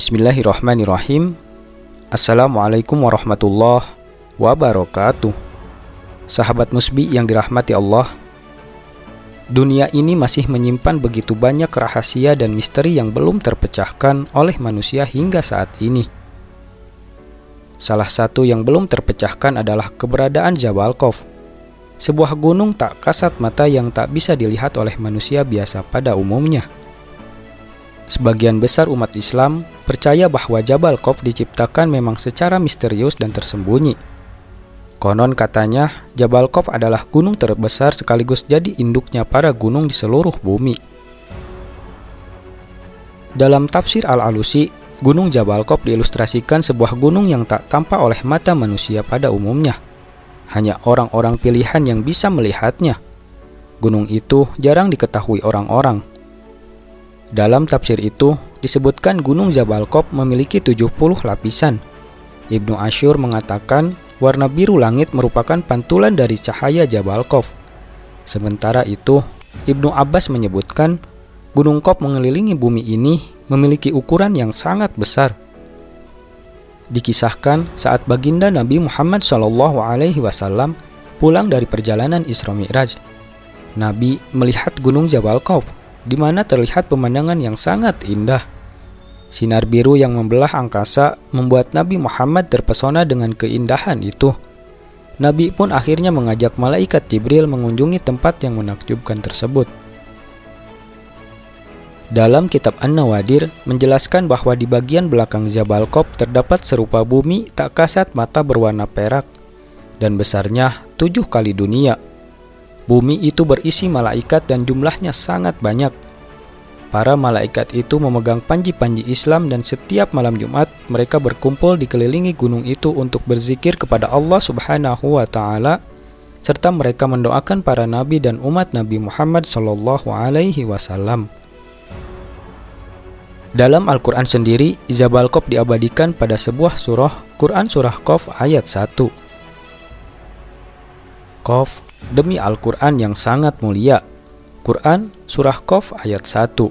Bismillahirrahmanirrahim. Assalamualaikum warahmatullahi wabarakatuh. Sahabat Musbi yang dirahmati Allah, dunia ini masih menyimpan begitu banyak rahasia dan misteri yang belum terpecahkan oleh manusia hingga saat ini. Salah satu yang belum terpecahkan adalah keberadaan Jabal Khawf, sebuah gunung tak kasat mata yang tak bisa dilihat oleh manusia biasa pada umumnya. Sebagian besar umat Islam percaya bahwa Jabal Khawf diciptakan memang secara misterius dan tersembunyi. Konon katanya, Jabal Khawf adalah gunung terbesar sekaligus jadi induknya para gunung di seluruh bumi. Dalam tafsir Al-Alusi, gunung Jabal Khawf diilustrasikan sebuah gunung yang tak tampak oleh mata manusia pada umumnya. Hanya orang-orang pilihan yang bisa melihatnya. Gunung itu jarang diketahui orang-orang. Dalam tafsir itu, disebutkan gunung Jabal Khawf memiliki 70 lapisan. Ibnu Ashur mengatakan warna biru langit merupakan pantulan dari cahaya Jabal Khawf. Sementara itu, Ibnu Abbas menyebutkan gunung Khawf mengelilingi bumi ini memiliki ukuran yang sangat besar. Dikisahkan saat baginda Nabi Muhammad SAW pulang dari perjalanan Isra Mi'raj, Nabi melihat gunung Jabal Khawf, di mana terlihat pemandangan yang sangat indah. Sinar biru yang membelah angkasa membuat Nabi Muhammad terpesona dengan keindahan itu. Nabi pun akhirnya mengajak malaikat Jibril mengunjungi tempat yang menakjubkan tersebut. Dalam kitab An-Nawadir menjelaskan bahwa di bagian belakang Jabal Khawf terdapat serupa bumi tak kasat mata berwarna perak dan besarnya 7 kali dunia. Bumi itu berisi malaikat dan jumlahnya sangat banyak. Para malaikat itu memegang panji-panji Islam dan setiap malam Jumat mereka berkumpul dikelilingi gunung itu untuk berzikir kepada Allah Subhanahu wa Ta'ala, serta mereka mendoakan para nabi dan umat Nabi Muhammad SAW. Dalam Al-Quran sendiri, Jabal Khawf diabadikan pada sebuah surah Quran Surah Qaf ayat 1. Qaf, demi Al-Quran yang sangat mulia. Quran Surah Qaf ayat 1.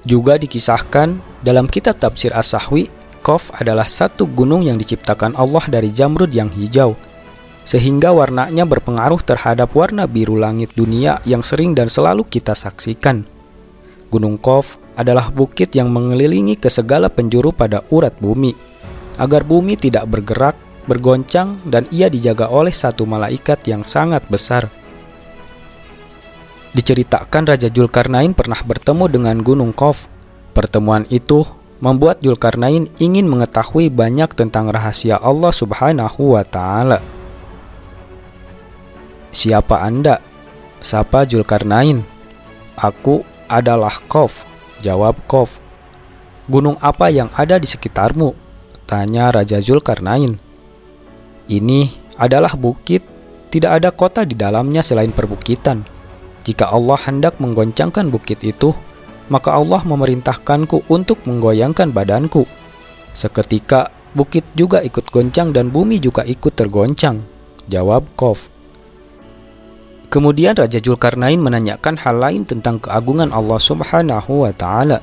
Juga dikisahkan dalam kitab tafsir As-Sahwi, Qaf adalah satu gunung yang diciptakan Allah dari jamrud yang hijau, sehingga warnanya berpengaruh terhadap warna biru langit dunia yang sering dan selalu kita saksikan. Gunung Qaf adalah bukit yang mengelilingi ke segala penjuru pada urat bumi, agar bumi tidak bergerak, bergoncang, dan ia dijaga oleh satu malaikat yang sangat besar. Diceritakan Raja Dzulkarnain pernah bertemu dengan Gunung Qaf. Pertemuan itu membuat Dzulkarnain ingin mengetahui banyak tentang rahasia Allah Subhanahu wa Ta'ala. Siapa Anda? Sapa Dzulkarnain. Aku adalah Qaf, jawab Qaf. Gunung apa yang ada di sekitarmu? Tanya Raja Dzulkarnain. Ini adalah bukit, tidak ada kota di dalamnya selain perbukitan. Jika Allah hendak menggoncangkan bukit itu, maka Allah memerintahkanku untuk menggoyangkan badanku. Seketika bukit juga ikut goncang dan bumi juga ikut tergoncang, jawab Qaf. Kemudian Raja Dzulkarnain menanyakan hal lain tentang keagungan Allah Subhanahu wa Ta'ala.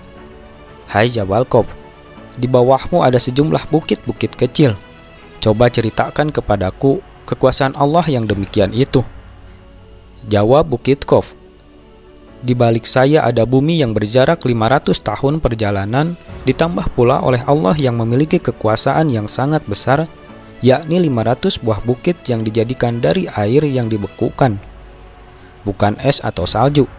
Hai Jabal Khawf, di bawahmu ada sejumlah bukit-bukit kecil. Coba ceritakan kepadaku kekuasaan Allah yang demikian itu. Jawab Bukit Qaf. Di balik saya ada bumi yang berjarak 500 tahun perjalanan, ditambah pula oleh Allah yang memiliki kekuasaan yang sangat besar, yakni 500 buah bukit yang dijadikan dari air yang dibekukan, bukan es atau salju.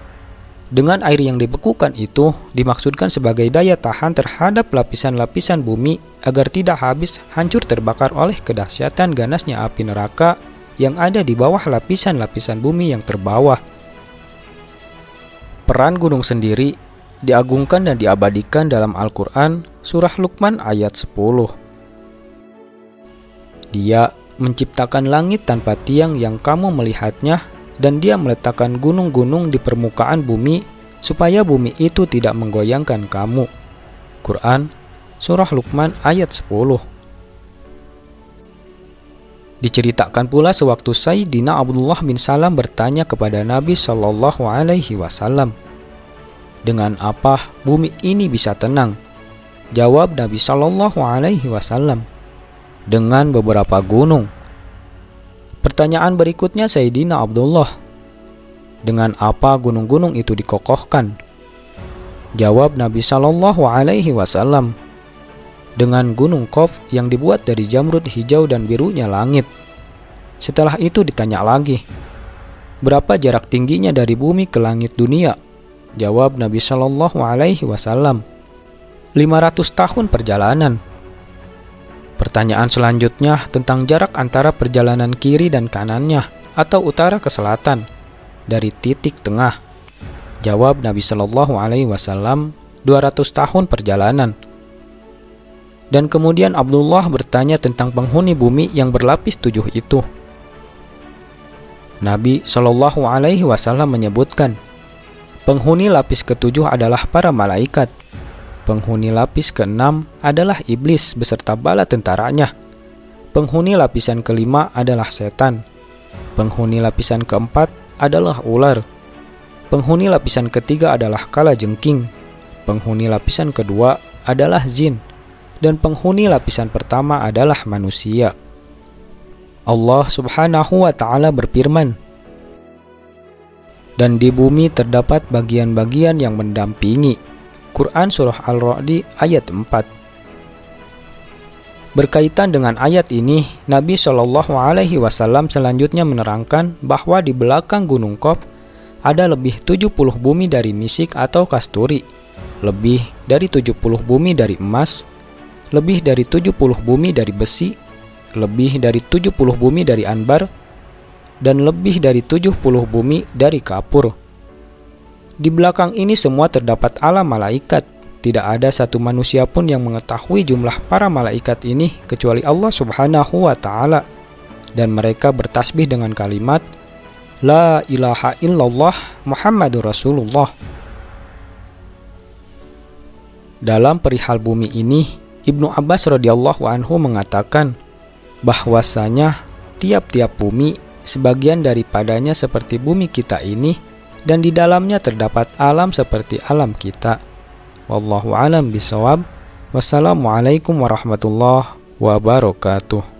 Dengan air yang dibekukan itu dimaksudkan sebagai daya tahan terhadap lapisan-lapisan bumi agar tidak habis hancur terbakar oleh kedahsyatan ganasnya api neraka yang ada di bawah lapisan-lapisan bumi yang terbawah. Peran gunung sendiri diagungkan dan diabadikan dalam Al-Quran Surah Luqman ayat 10. Dia menciptakan langit tanpa tiang yang kamu melihatnya, dan dia meletakkan gunung-gunung di permukaan bumi supaya bumi itu tidak menggoyangkan kamu. Quran Surah Luqman ayat 10. Diceritakan pula sewaktu Sayyidina Abdullah bin Salam bertanya kepada Nabi SAW, Dengan apa bumi ini bisa tenang? Jawab Nabi Shallallahu Alaihi Wasallam, dengan beberapa gunung. Pertanyaan berikutnya Sayyidina Abdullah, dengan apa gunung-gunung itu dikokohkan? Jawab Nabi Shallallahu Alaihi Wasallam, dengan gunung Qaf yang dibuat dari jamrud hijau dan birunya langit. Setelah itu ditanya lagi, berapa jarak tingginya dari bumi ke langit dunia? Jawab Nabi Shallallahu Alaihi Wasallam, 500 tahun perjalanan. Pertanyaan selanjutnya tentang jarak antara perjalanan kiri dan kanannya atau utara ke selatan dari titik tengah. Jawab Nabi Shallallahu Alaihi Wasallam, 200 tahun perjalanan. Dan kemudian Abdullah bertanya tentang penghuni bumi yang berlapis 7 itu. Nabi Shallallahu Alaihi Wasallam menyebutkan, penghuni lapis ke-7 adalah para malaikat. Penghuni lapis ke-6 adalah iblis beserta bala tentaranya. Penghuni lapisan ke-5 adalah setan. Penghuni lapisan ke-4 adalah ular. Penghuni lapisan ke-3 adalah kalajengking. Penghuni lapisan ke-2 adalah jin. Dan penghuni lapisan pertama adalah manusia. Allah Subhanahu wa Ta'ala berfirman, dan di bumi terdapat bagian-bagian yang mendampingi. Quran Surah Al-Ra'd ayat 4. Berkaitan dengan ayat ini, Nabi Shallallahu Alaihi Wasallam selanjutnya menerangkan bahwa di belakang gunung Qaf ada lebih 70 bumi dari misik atau kasturi, lebih dari 70 bumi dari emas, lebih dari 70 bumi dari besi, lebih dari 70 bumi dari anbar, dan lebih dari 70 bumi dari kapur. Di belakang ini semua terdapat alam malaikat. Tidak ada satu manusia pun yang mengetahui jumlah para malaikat ini kecuali Allah Subhanahu wa Ta'ala. Dan mereka bertasbih dengan kalimat La ilaha illallah Muhammadur Rasulullah. Dalam perihal bumi ini, Ibnu Abbas radhiyallahu anhu mengatakan bahwasanya tiap-tiap bumi sebagian daripadanya seperti bumi kita ini, dan di dalamnya terdapat alam seperti alam kita. Wallahu a'lam bishawab. Wassalamualaikum warahmatullahi wabarakatuh.